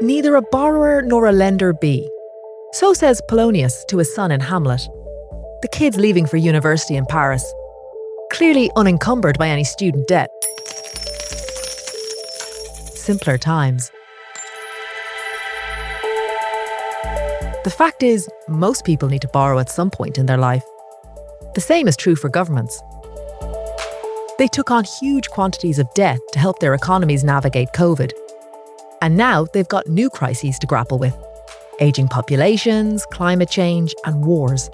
neither a borrower nor a lender be. So says Polonius to his son in Hamlet. The kid's leaving for university in Paris, clearly unencumbered by any student debt. Simpler times. The fact is, most people need to borrow at some point in their life. The same is true for governments. They took on huge quantities of debt to help their economies navigate COVID. And now they've got new crises to grapple with. Ageing populations, climate change, and wars.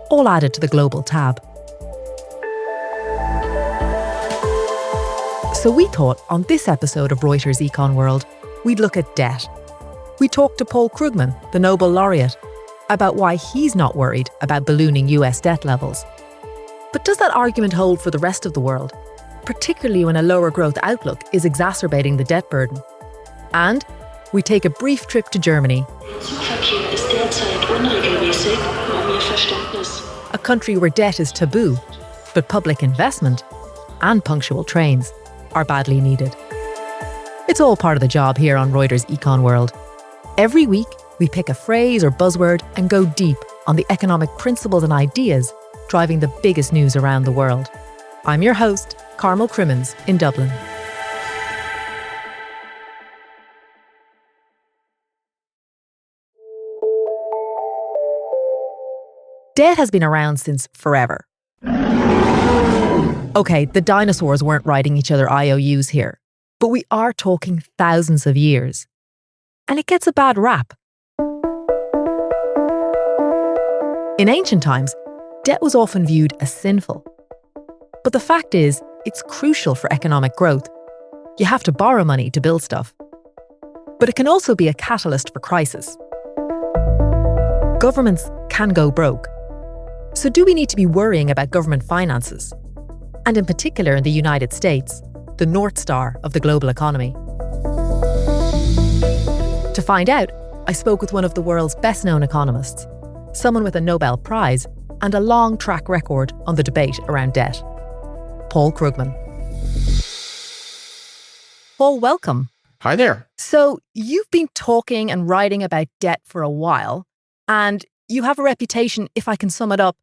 All added to the global tab. So we thought on this episode of Reuters Econ World, we'd look at debt. We talked to Paul Krugman, the Nobel laureate, about why he's not worried about ballooning US debt levels. But does that argument hold for the rest of the world, particularly when a lower growth outlook is exacerbating the debt burden? And we take a brief trip to Germany, a country where debt is taboo, but public investment and punctual trains are badly needed. It's all part of the job here on Reuters Econ World. Every week, we pick a phrase or buzzword and go deep on the economic principles and ideas driving the biggest news around the world. I'm your host, Carmel Crimmins in Dublin. Debt has been around since forever. Okay, the dinosaurs weren't writing each other IOUs here, but we are talking thousands of years. And it gets a bad rap. In ancient times, debt was often viewed as sinful. But the fact is, it's crucial for economic growth. You have to borrow money to build stuff. But it can also be a catalyst for crisis. Governments can go broke. So do we need to be worrying about government finances? And in particular in the United States, the North Star of the global economy. To find out, I spoke with one of the world's best-known economists, someone with a Nobel Prize and a long track record on the debate around debt. Paul Krugman. Paul, welcome. Hi there. So you've been talking and writing about debt for a while, and you have a reputation, if I can sum it up,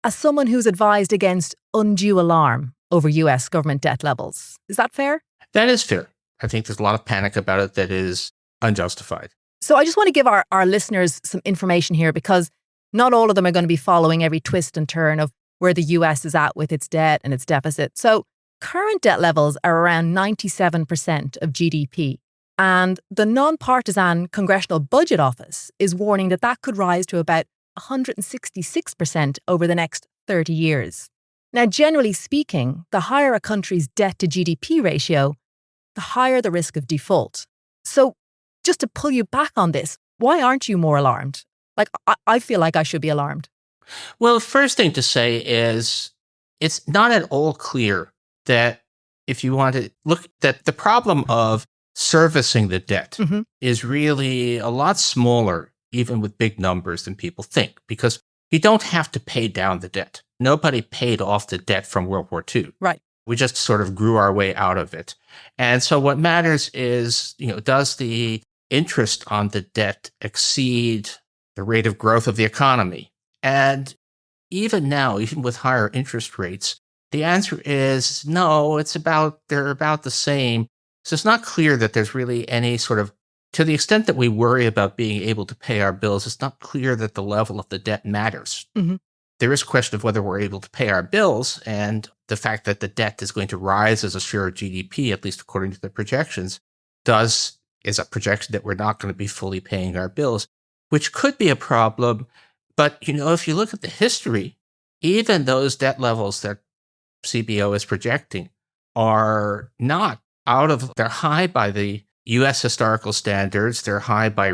as someone who's advised against undue alarm over US government debt levels. Is that fair? That is fair. I think there's a lot of panic about it that is unjustified. So I just want to give our listeners some information here, because not all of them are going to be following every twist and turn of where the US is at with its debt and its deficit. So current debt levels are around 97% of GDP. And the non-partisan Congressional Budget Office is warning that that could rise to about 166% over the next 30 years. Now, generally speaking, the higher a country's debt to GDP ratio, the higher the risk of default. So just to pull you back on this, why aren't you more alarmed? Like, I feel like I should be alarmed. Well, the first thing to say is it's not at all clear that if you want to look at the problem of servicing the debt is really a lot smaller, even with big numbers, than people think, because you don't have to pay down the debt. Nobody paid off the debt from World War II. Right. We just sort of grew our way out of it. And so what matters is, does the interest on the debt exceed the rate of growth of the economy? And even now, even with higher interest rates, the answer is no, they're about the same. So it's not clear that there's really any sort of, to the extent that we worry about being able to pay our bills, it's not clear that the level of the debt matters. Mm-hmm. There is a question of whether we're able to pay our bills, and the fact that the debt is going to rise as a share of GDP, at least according to the projections, is a projection that we're not going to be fully paying our bills, which could be a problem. But, if you look at the history, even those debt levels that CBO is projecting are not they're high by the U.S. historical standards. They're high by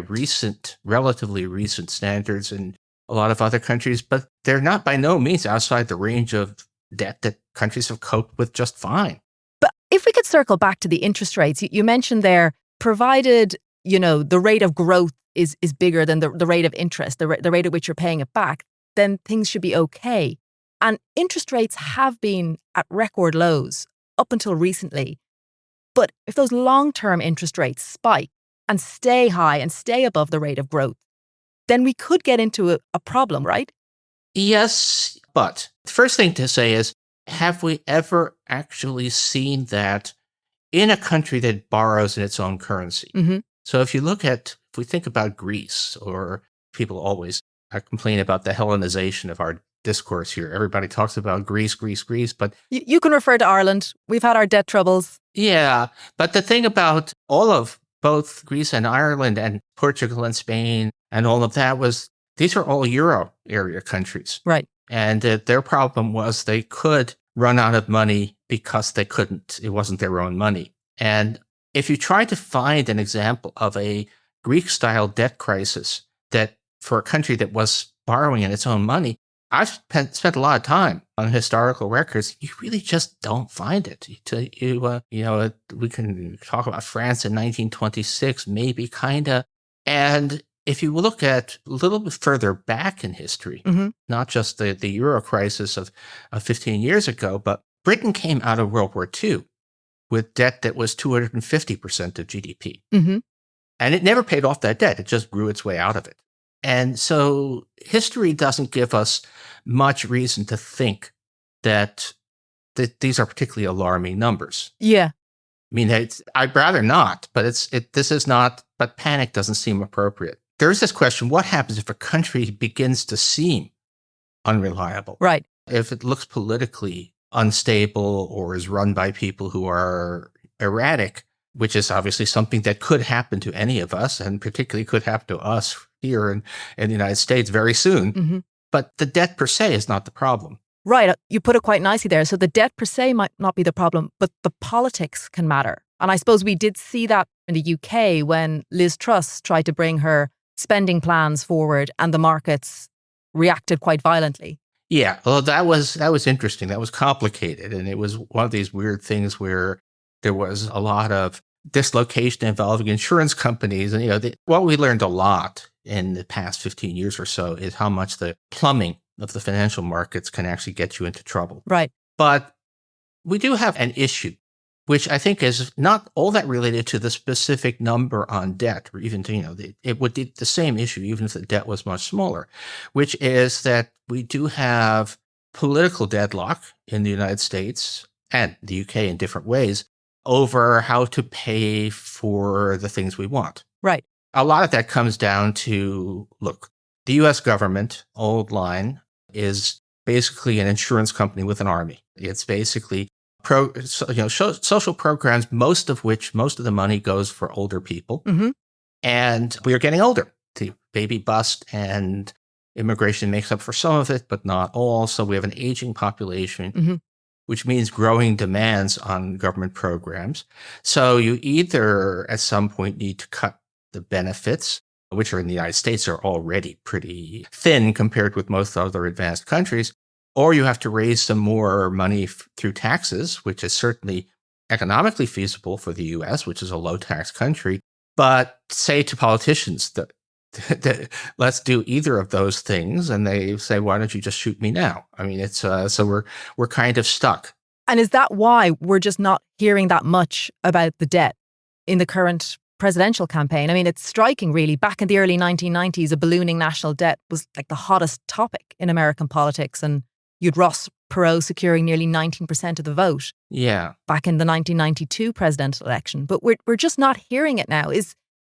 relatively recent standards in a lot of other countries, but they're not by no means outside the range of debt that countries have coped with just fine. But if we could circle back to the interest rates, you mentioned there, provided, the rate of growth is bigger than the rate of interest, the rate at which you're paying it back, then things should be okay. And interest rates have been at record lows up until recently. But if those long-term interest rates spike and stay high and stay above the rate of growth, then we could get into a problem, right? Yes, but the first thing to say is, have we ever actually seen that in a country that borrows in its own currency? Mm-hmm. So if we think about Greece, or people always complain about the Hellenization of our discourse here. Everybody talks about Greece, Greece, Greece, but You can refer to Ireland. We've had our debt troubles. yeah, but the thing about all of both Greece and Ireland and Portugal and Spain and all of that was these are all Euro area countries. Right. And their problem was they could run out of money because they couldn't. It wasn't their own money. And if you try to find an example of a Greek-style debt crisis that for a country that was borrowing in its own money, I've spent a lot of time on historical records. You really just don't find it. We can talk about France in 1926, maybe, kind of. And if you look at a little bit further back in history, Mm-hmm. not just the Euro crisis of 15 years ago, but Britain came out of World War II with debt that was 250% of GDP. Mm-hmm. And it never paid off that debt. It just grew its way out of it. And so history doesn't give us much reason to think that these are particularly alarming numbers. Yeah. I mean, I'd rather not, but this is not, but panic doesn't seem appropriate. There's this question, what happens if a country begins to seem unreliable? Right. If it looks politically unstable or is run by people who are erratic, which is obviously something that could happen to any of us, and particularly could happen to us here in the United States very soon. Mm-hmm. But the debt per se is not the problem. Right. You put it quite nicely there. So the debt per se might not be the problem, but the politics can matter. And I suppose we did see that in the UK when Liz Truss tried to bring her spending plans forward and the markets reacted quite violently. Yeah, well, that was interesting. That was complicated. And it was one of these weird things where there was a lot of dislocation involving insurance companies. And, what we learned a lot in the past 15 years or so is how much the plumbing of the financial markets can actually get you into trouble. Right. But we do have an issue, which I think is not all that related to the specific number on debt, or even to, it would be the same issue even if the debt was much smaller, which is that we do have political deadlock in the United States and the UK in different ways over how to pay for the things we want. Right. A lot of that comes down to, look, the US government, old line, is basically an insurance company with an army. It's basically social programs, most of the money goes for older people. Mm-hmm. And we are getting older. The baby bust and immigration makes up for some of it, but not all. So we have an aging population, Mm-hmm. which means growing demands on government programs. So you either at some point need to cut the benefits, which are in the United States are already pretty thin compared with most other advanced countries, or you have to raise some more money through taxes, which is certainly economically feasible for the US, which is a low tax country. But say to politicians that let's do either of those things, and they say, why don't you just shoot me now? I mean, it's so we're kind of stuck. And is that why we're just not hearing that much about the debt in the current presidential campaign? I mean, it's striking, really. Back in the early 1990s, a ballooning national debt was like the hottest topic in American politics. And you'd Ross Perot securing nearly 19% of the vote. Yeah. Back in the 1992 presidential election. But we're just not hearing it now.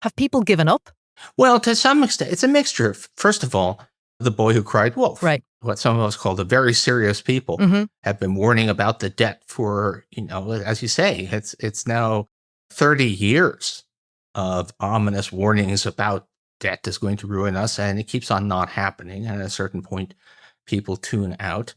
Have people given up? Well, to some extent, it's a mixture. First of all, the boy who cried wolf. Right. What some of us call the very serious people Mm-hmm. have been warning about the debt for, as you say, it's now 30 years of ominous warnings about debt is going to ruin us, and it keeps on not happening. And at a certain point, people tune out.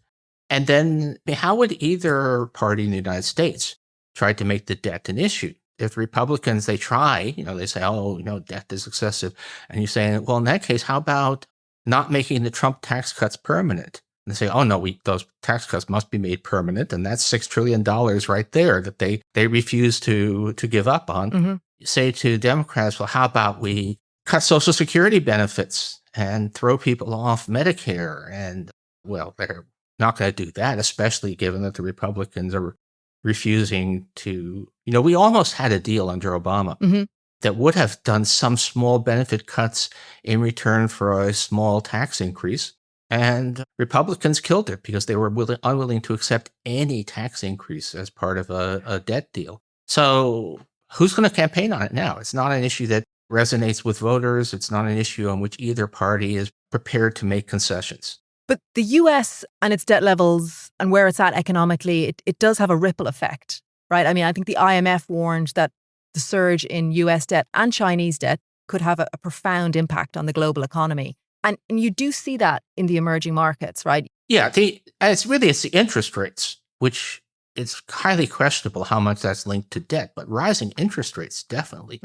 And then how would either party in the United States try to make the debt an issue? If Republicans, they try, they say, debt is excessive. And you say, well, in that case, how about not making the Trump tax cuts permanent? And they say, oh, no, those tax cuts must be made permanent. And that's $6 trillion right there that they refuse to give up on. Mm-hmm. You say to Democrats, well, how about we cut Social Security benefits and throw people off Medicare? And, well, they're not going to do that, especially given that the Republicans are refusing to, we almost had a deal under Obama. Mm-hmm. that would have done some small benefit cuts in return for a small tax increase. And Republicans killed it because they were unwilling to accept any tax increase as part of a debt deal. So who's going to campaign on it now? It's not an issue that resonates with voters. It's not an issue on which either party is prepared to make concessions. But the US and its debt levels and where it's at economically, it does have a ripple effect, right? I mean, I think the IMF warned that the surge in US debt and Chinese debt could have a profound impact on the global economy. And you do see that in the emerging markets, right? Yeah, it's the interest rates, which it's highly questionable how much that's linked to debt, but rising interest rates definitely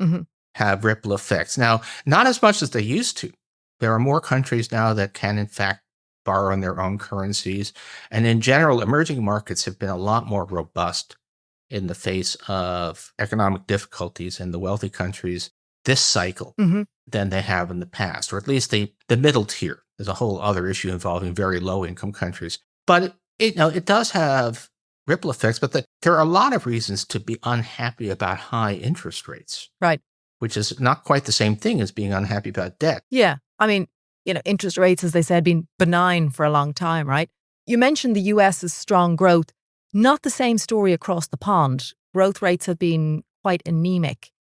have ripple effects. Now, not as much as they used to. There are more countries now that can, in fact, borrow in their own currencies. And in general, emerging markets have been a lot more robust in the face of economic difficulties in the wealthy countries this cycle than they have in the past, or at least the middle tier. There's a whole other issue involving very low income countries. But it does have ripple effects, but there are a lot of reasons to be unhappy about high interest rates. Right. Which is not quite the same thing as being unhappy about debt. Yeah. I mean, interest rates, as they said, been benign for a long time, right? You mentioned the US's strong growth. Not the same story across the pond. Growth rates have been quite anemic,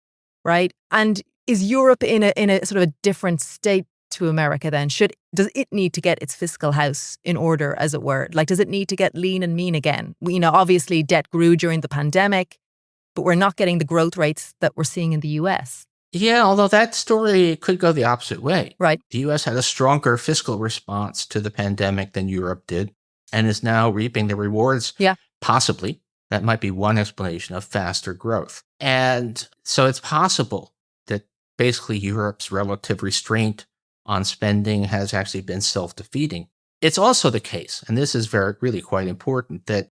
right? And is Europe in a sort of a different state to America then? Does it need to get its fiscal house in order, as it were? Like, does it need to get lean and mean again? Obviously debt grew during the pandemic, but we're not getting the growth rates that we're seeing in the US. Yeah, although that story could go the opposite way. Right. The US had a stronger fiscal response to the pandemic than Europe did and is now reaping the rewards. Yeah. Possibly. That might be one explanation of faster growth. And so it's possible that basically Europe's relative restraint on spending has actually been self-defeating. It's also the case, and this is really quite important, that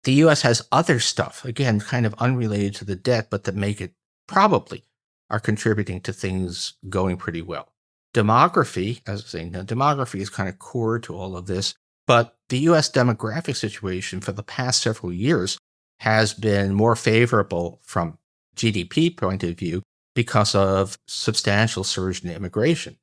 the US has other stuff, again, kind of unrelated to the debt, but that make it probably are contributing to things going pretty well. Demography, as I say, demography is kind of core to all of this, but the US demographic situation for the past several years has been more favorable from GDP point of view because of substantial surge in immigration.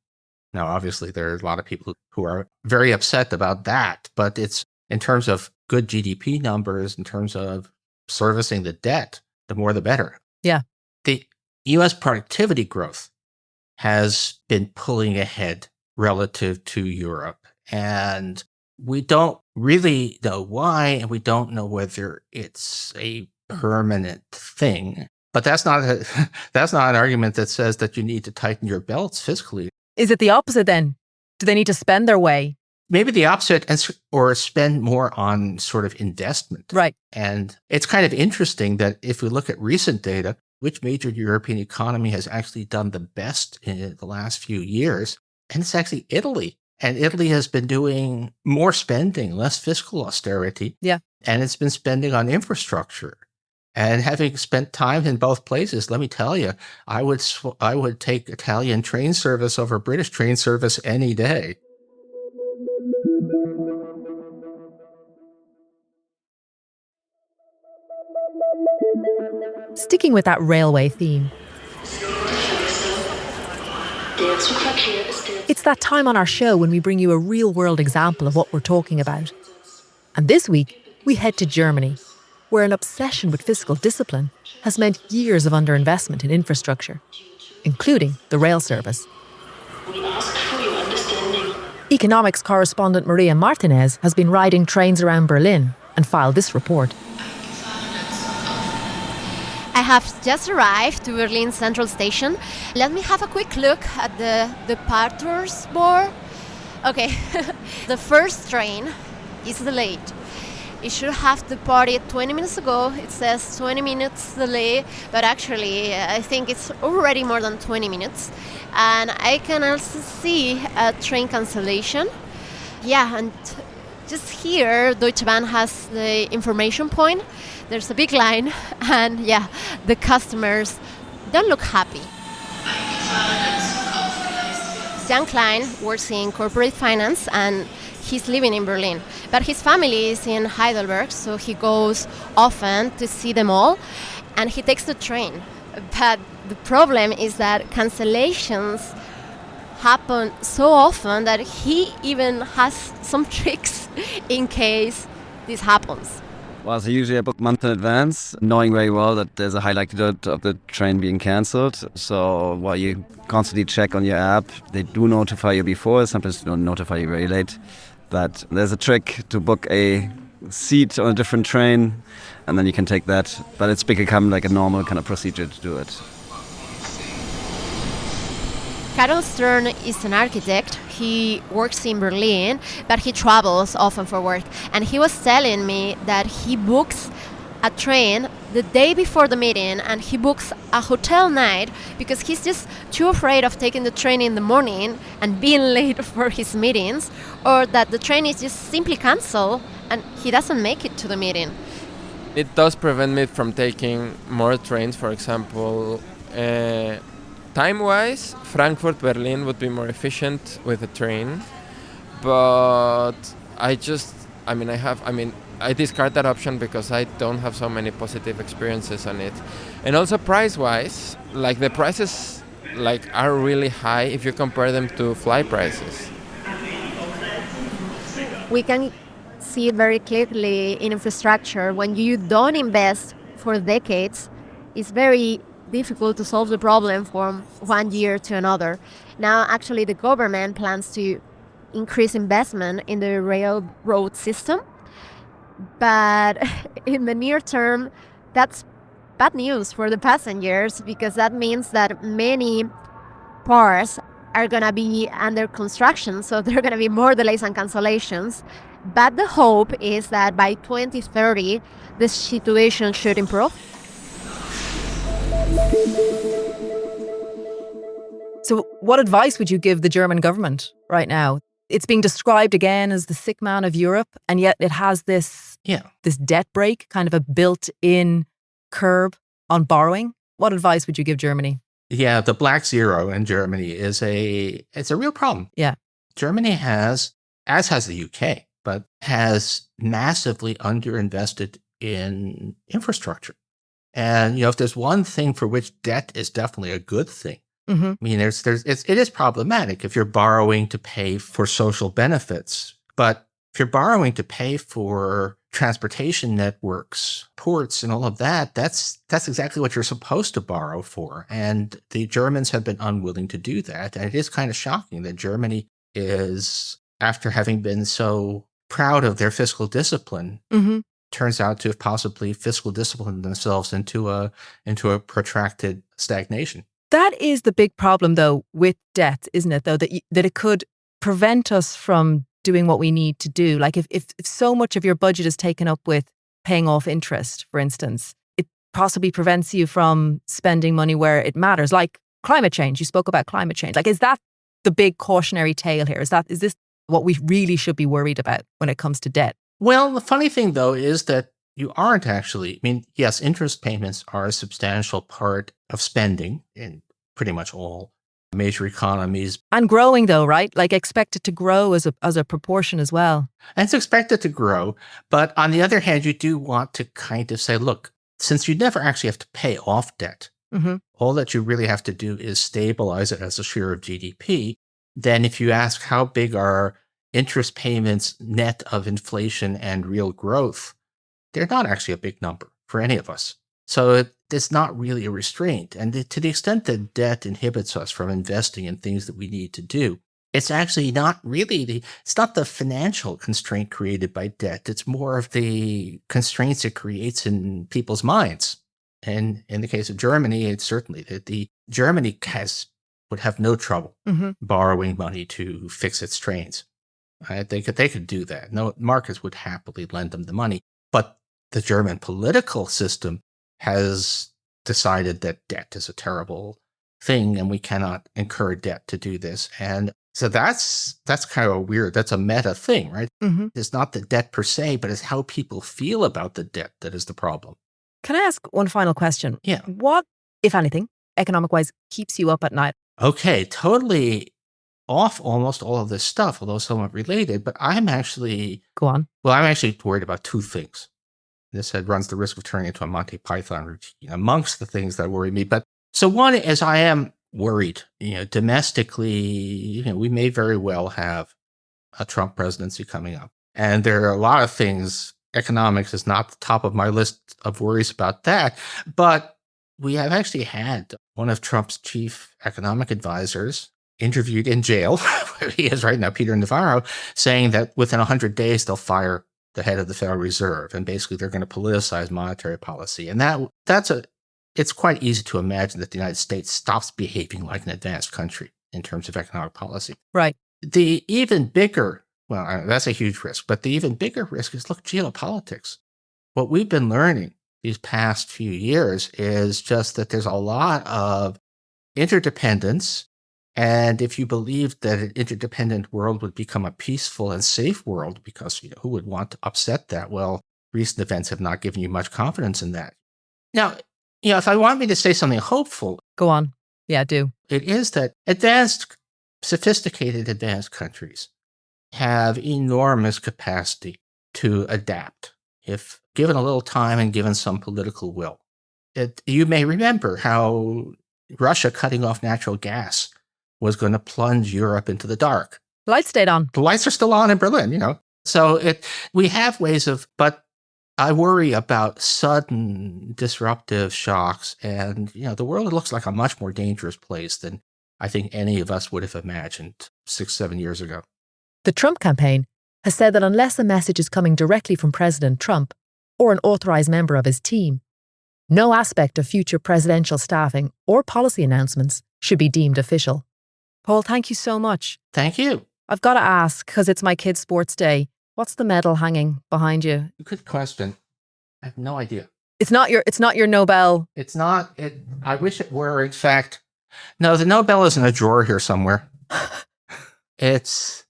Now, obviously, there are a lot of people who are very upset about that, but it's in terms of good GDP numbers, in terms of servicing the debt, the more the better. Yeah. The US productivity growth has been pulling ahead relative to Europe. And we don't really know why, and we don't know whether it's a permanent thing. But that's not an argument that says that you need to tighten your belts fiscally. Is it the opposite then? Do they need to spend their way? Maybe the opposite, or spend more on sort of investment. Right. And it's kind of interesting that if we look at recent data, which major European economy has actually done the best in the last few years? And it's actually Italy. And Italy has been doing more spending, less fiscal austerity. Yeah. And it's been spending on infrastructure. And having spent time in both places, let me tell you, I would take Italian train service over British train service any day. Sticking with that railway theme, it's that time on our show when we bring you a real-world example of what we're talking about. And this week, we head to Germany, where an obsession with fiscal discipline has meant years of underinvestment in infrastructure, including the rail service. Economics correspondent Maria Martinez has been riding trains around Berlin and filed this report. I have just arrived to Berlin Central Station. Let me have a quick look at the departures board. Okay, the first train is delayed. It should have departed 20 minutes ago. It says 20 minutes delay, but actually I think it's already more than 20 minutes. And I can also see a train cancellation. Yeah, and just here, Deutsche Bahn has the information point. There's a big line, and yeah, the customers don't look happy. Jan Klein works in corporate finance, and he's living in Berlin. But his family is in Heidelberg, so he goes often to see them all, and he takes the train. But the problem is that cancellations happen so often that he even has some tricks in case this happens. Well, so usually I book month in advance, knowing very well that there's a high likelihood of the train being cancelled. So while you constantly check on your app, they do notify you before, sometimes they don't notify you very late. But there's a trick to book a seat on a different train, and then you can take that. But it's become like a normal kind of procedure to do it. Carol Stern is an architect. He works in Berlin, but he travels often for work. And he was telling me that he books a train the day before the meeting, and he books a hotel night because he's just too afraid of taking the train in the morning and being late for his meetings, or that the train is just simply cancelled and he doesn't make it to the meeting. It does prevent me from taking more trains. For example, time-wise, Frankfurt-Berlin would be more efficient with a train, but I discard that option because I don't have so many positive experiences on it. And also price-wise, like the prices are really high if you compare them to flight prices. We can see it very clearly in infrastructure. When you don't invest for decades, it's very difficult to solve the problem from one year to another. Now, actually, the government plans to increase investment in the railroad system, but in the near term, that's bad news for the passengers because that means that many parts are going to be under construction, so there are going to be more delays and cancellations. But the hope is that by 2030, the situation should improve. So what advice would you give the German government right now? It's being described again as the sick man of Europe, and yet it has this debt break, kind of a built-in curb on borrowing. What advice would you give Germany? Yeah, the black zero in Germany it's a real problem. Yeah. Germany has, as has the UK, but has massively underinvested in infrastructure. And, if there's one thing for which debt is definitely a good thing, Mm-hmm. I mean, it is problematic if you're borrowing to pay for social benefits. But if you're borrowing to pay for transportation networks, ports, and all of that, that's exactly what you're supposed to borrow for. And the Germans have been unwilling to do that. And it is kind of shocking that Germany is, after having been so proud of their fiscal discipline, Mm-hmm. turns out to have possibly fiscal disciplined themselves into a protracted stagnation. That is the big problem, though, with debt, isn't it, though, that it could prevent us from doing what we need to do. Like if so much of your budget is taken up with paying off interest, for instance, it possibly prevents you from spending money where it matters, like climate change. You spoke about climate change. Like, is that the big cautionary tale here? Is this what we really should be worried about when it comes to debt? Well, the funny thing, though, is that you aren't actually. I mean, yes, interest payments are a substantial part of spending in pretty much all major economies. And growing, though, right? Like expected to grow as a proportion as well. And it's expected to grow. But on the other hand, you do want to kind of say, look, since you never actually have to pay off debt, Mm-hmm. all that you really have to do is stabilize it as a share of GDP. Then if you ask how big are interest payments net of inflation and real growth, they're not actually a big number for any of us. So it's not really a restraint. And to the extent that debt inhibits us from investing in things that we need to do, it's actually not really it's not the financial constraint created by debt. It's more of the constraints it creates in people's minds. And in the case of Germany, it's certainly that Germany would have no trouble Mm-hmm. borrowing money to fix its trains. They could do that. No, markets would happily lend them the money. But the German political system has decided that debt is a terrible thing and we cannot incur debt to do this. And so that's kind of weird. That's a meta thing, right? Mm-hmm. It's not the debt per se, but it's how people feel about the debt that is the problem. Can I ask one final question? Yeah. What, if anything, economic-wise, keeps you up at night? Okay, totally off almost all of this stuff, although somewhat related, but I'm actually Go on. worried about two things. This runs the risk of turning into a Monty Python routine amongst the things that worry me. But so one is I am worried, domestically, we may very well have a Trump presidency coming up. And there are a lot of things. Economics is not the top of my list of worries about that. But we have actually had one of Trump's chief economic advisors interviewed in jail, where he is right now, Peter Navarro, saying that within 100 days, they'll fire the head of the Federal Reserve. And basically, they're going to politicize monetary policy. And it's quite easy to imagine that the United States stops behaving like an advanced country in terms of economic policy. Right. The even bigger, that's a huge risk, but the even bigger risk is, look, geopolitics. What we've been learning these past few years is just that there's a lot of interdependence. And if you believed that an interdependent world would become a peaceful and safe world, because who would want to upset that? Well, recent events have not given you much confidence in that. Now, if I want me to say something hopeful, Go on. Yeah, do. it is that sophisticated advanced countries have enormous capacity to adapt if given a little time and given some political will. You may remember how Russia cutting off natural gas was going to plunge Europe into the dark. The lights stayed on. The lights are still on in Berlin, So we have ways but I worry about sudden disruptive shocks. And, the world looks like a much more dangerous place than I think any of us would have imagined 6-7 years ago. The Trump campaign has said that unless a message is coming directly from President Trump or an authorized member of his team, no aspect of future presidential staffing or policy announcements should be deemed official. Paul, thank you so much. Thank you. I've got to ask, because it's my kid's sports day, what's the medal hanging behind you? Good question. I have no idea. It's not your Nobel. It's not. I wish it were. In fact, no, the Nobel is in a drawer here somewhere. It's,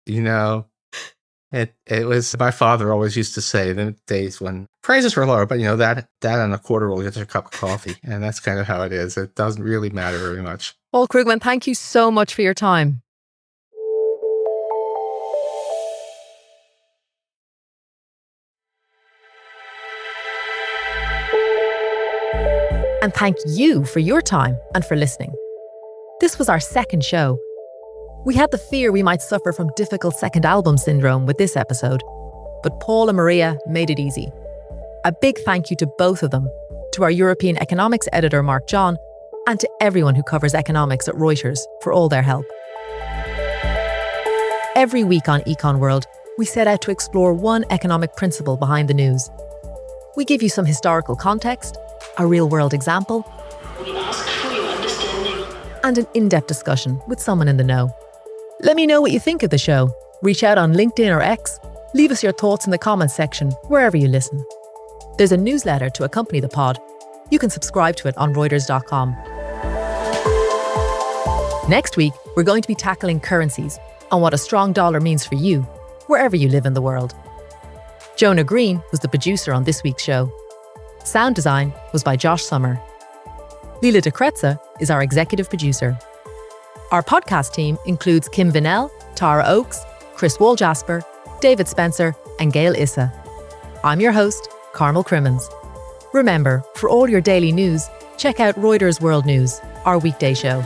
it was, my father always used to say the days when prices were lower, but that and a quarter will get you a cup of coffee. And that's kind of how it is. It doesn't really matter very much. Paul Krugman, thank you so much for your time. And thank you for your time and for listening. This was our second show. We had the fear we might suffer from difficult second album syndrome with this episode, but Paul and Maria made it easy. A big thank you to both of them, to our European economics editor Mark John, and to everyone who covers economics at Reuters for all their help. Every week on Econ World, we set out to explore one economic principle behind the news. We give you some historical context, a real-world example, We ask for your understanding. and an in-depth discussion with someone in the know. Let me know what you think of the show. Reach out on LinkedIn or X. Leave us your thoughts in the comments section, wherever you listen. There's a newsletter to accompany the pod. You can subscribe to it on Reuters.com. Next week, we're going to be tackling currencies and what a strong dollar means for you, wherever you live in the world. Jonah Green was the producer on this week's show. Sound design was by Josh Summer. Lila DeCrezza is our executive producer. Our podcast team includes Kim Vinnell, Tara Oakes, Chris Waljasper, David Spencer, and Gail Issa. I'm your host, Carmel Crimmins. Remember, for all your daily news, check out Reuters World News, our weekday show.